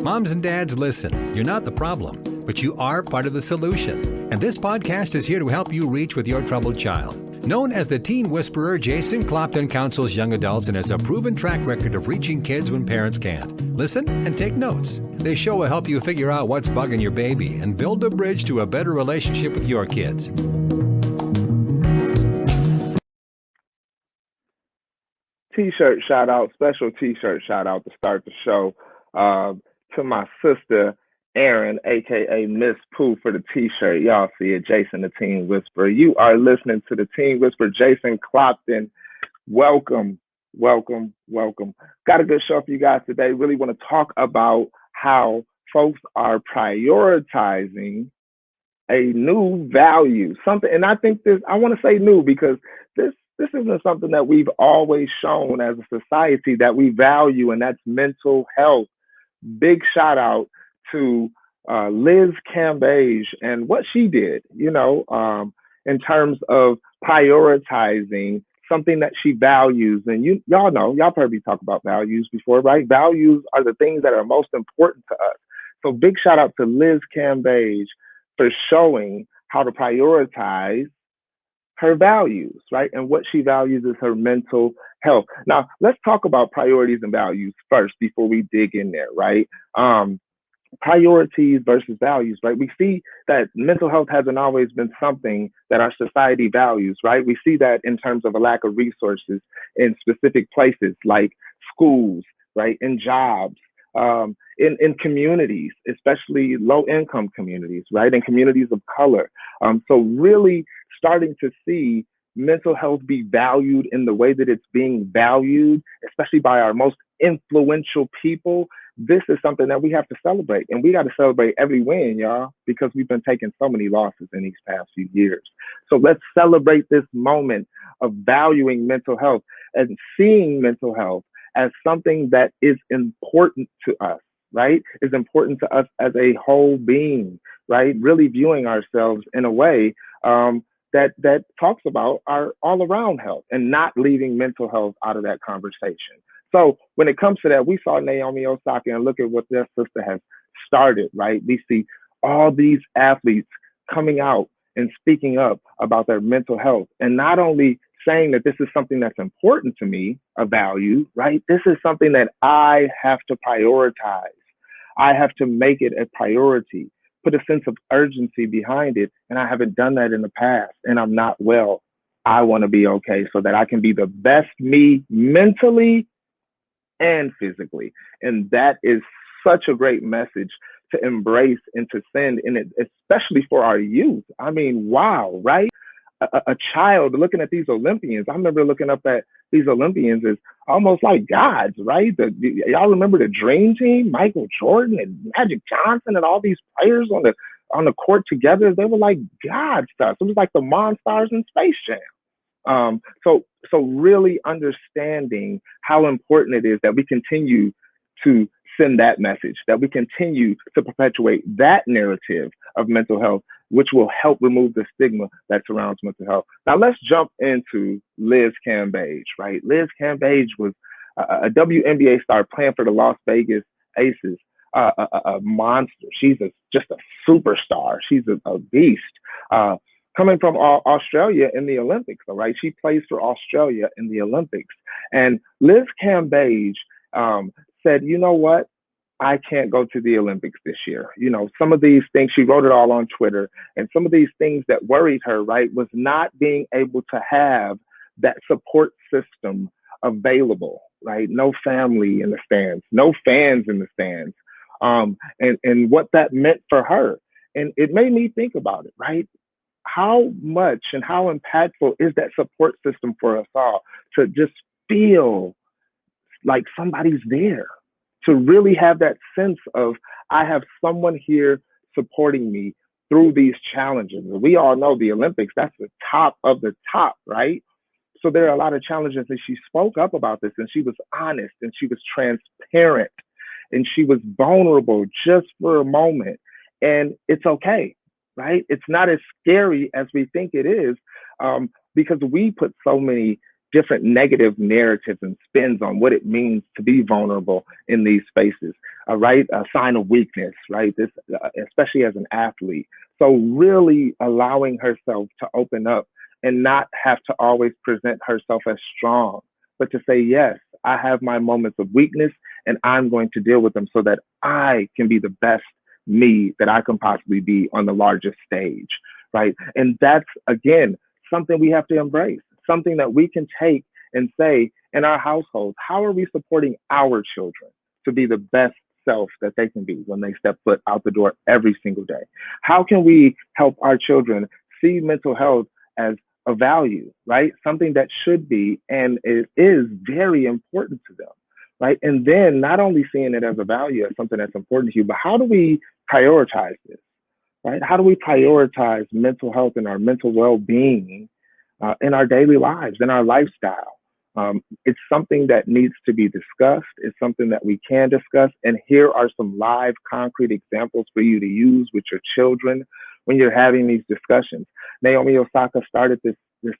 Moms and dads, listen. You're not the problem, but you are part of the solution. And this podcast is here to help you reach with your troubled child. Known as the Teen Whisperer, Jason Clopton counsels young adults and has a proven track record of reaching kids when parents can't. Listen and take notes. This show will help you figure out what's bugging your baby and build a bridge to a better relationship with your kids. T-shirt shout out, special T-shirt shout out to start the show to my sister Erin, aka Miss Pooh, for the T-shirt. Y'all see it, Jason the Teen Whisperer. You are listening to the Teen Whisperer, Jason Clopton. Welcome, welcome, welcome. Got a good show for you guys today. Really want to talk about how folks are prioritizing a new value, something, and I think this, I want to say new because this isn't something that we've always shown as a society that we value, and that's mental health. Big shout out to Liz Cambage and what she did, in terms of prioritizing something that she values. And y'all know, y'all heard me talk about values before, right? Values are the things that are most important to us. So big shout out to Liz Cambage for showing how to prioritize her values, right? And what she values is her mental health. Now, let's talk about priorities and values first before we dig in there, right? Priorities versus values, right? We see that mental health hasn't always been something that our society values, right? We see that in terms of a lack of resources in specific places like schools, right? In jobs, in communities, especially low-income communities, right? In communities of color. So really starting to see mental health be valued in the way that it's being valued, especially by our most influential people. This is something that we have to celebrate, and we got to celebrate every win, y'all, because we've been taking so many losses in these past few years. So let's celebrate this moment of valuing mental health and seeing mental health as something that is important to us, right? Is important to us as a whole being, right? Really viewing ourselves in a way that talks about our all around health and not leaving mental health out of that conversation. So when it comes to that, we saw Naomi Osaka, and look at what their sister has started, right? We see all these athletes coming out and speaking up about their mental health, and not only saying that this is something that's important to me, a value, right? This is something that I have to prioritize. I have to make it a priority, put a sense of urgency behind it. And I haven't done that in the past, and I'm not well. I want to be okay so that I can be the best me mentally and physically. And that is such a great message to embrace and to send in it, especially for our youth. I mean, wow, right? A child looking at these Olympians. I remember looking up at these Olympians as almost like gods, right? Y'all remember the Dream Team, Michael Jordan and Magic Johnson and all these players on the court together. They were like gods to us. It was like the Monstars in Space Jam. So really understanding how important it is that we continue to send that message, that we continue to perpetuate that narrative of mental health, which will help remove the stigma that surrounds mental health. Now let's jump into Liz Cambage, right? Liz Cambage was a WNBA star playing for the Las Vegas Aces, a monster. She's just a superstar. She's a beast. Coming from Australia in the Olympics, all right? She plays for Australia in the Olympics. And Liz Cambage said, you know what? I can't go to the Olympics this year. Some of these things, she wrote it all on Twitter, and some of these things that worried her, right, was not being able to have that support system available, right? No family in the stands, no fans in the stands, and what that meant for her. And it made me think about it, right? How much and how impactful is that support system for us all to just feel like somebody's there, to really have that sense of, I have someone here supporting me through these challenges. We all know the Olympics, that's the top of the top, right? So there are a lot of challenges, and she spoke up about this, and she was honest, and she was transparent, and she was vulnerable just for a moment. And it's okay, right? It's not as scary as we think it is, because we put so many different negative narratives and spins on what it means to be vulnerable in these spaces, right? A sign of weakness, right? This, especially as an athlete. So really allowing herself to open up and not have to always present herself as strong, but to say, yes, I have my moments of weakness and I'm going to deal with them so that I can be the best me that I can possibly be on the largest stage, right? And that's, again, something we have to embrace, something that we can take and say in our households, how are we supporting our children to be the best self that they can be when they step foot out the door every single day? How can we help our children see mental health as a value, right? Something that should be, and it is very important to them, right? And then not only seeing it as a value, as something that's important to you, but how do we prioritize this, right? How do we prioritize mental health and our mental well-being in our daily lives, in our lifestyle? It's something that needs to be discussed. It's something that we can discuss. And here are some live, concrete examples for you to use with your children when you're having these discussions. Naomi Osaka started this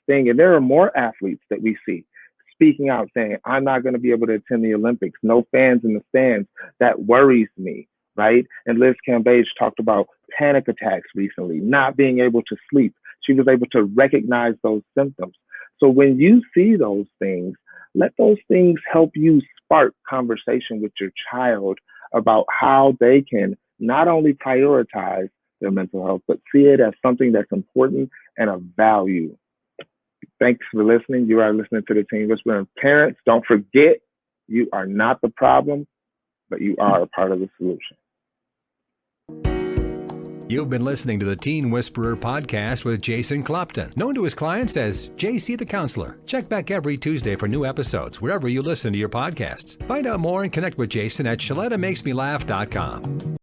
thing, and there are more athletes that we see speaking out saying, I'm not going to be able to attend the Olympics. No fans in the stands. That worries me, right? And Liz Cambage talked about panic attacks recently, not being able to sleep. She was able to recognize those symptoms. So when you see those things, let those things help you spark conversation with your child about how they can not only prioritize their mental health, but see it as something that's important and a value. Thanks for listening. You are listening to the Teen Whisperer. And parents, don't forget, you are not the problem, but you are a part of the solution. You've been listening to the Teen Whisperer podcast with Jason Clopton, known to his clients as JC the Counselor. Check back every Tuesday for new episodes wherever you listen to your podcasts. Find out more and connect with Jason at ShalettaMakesMeLaugh.com.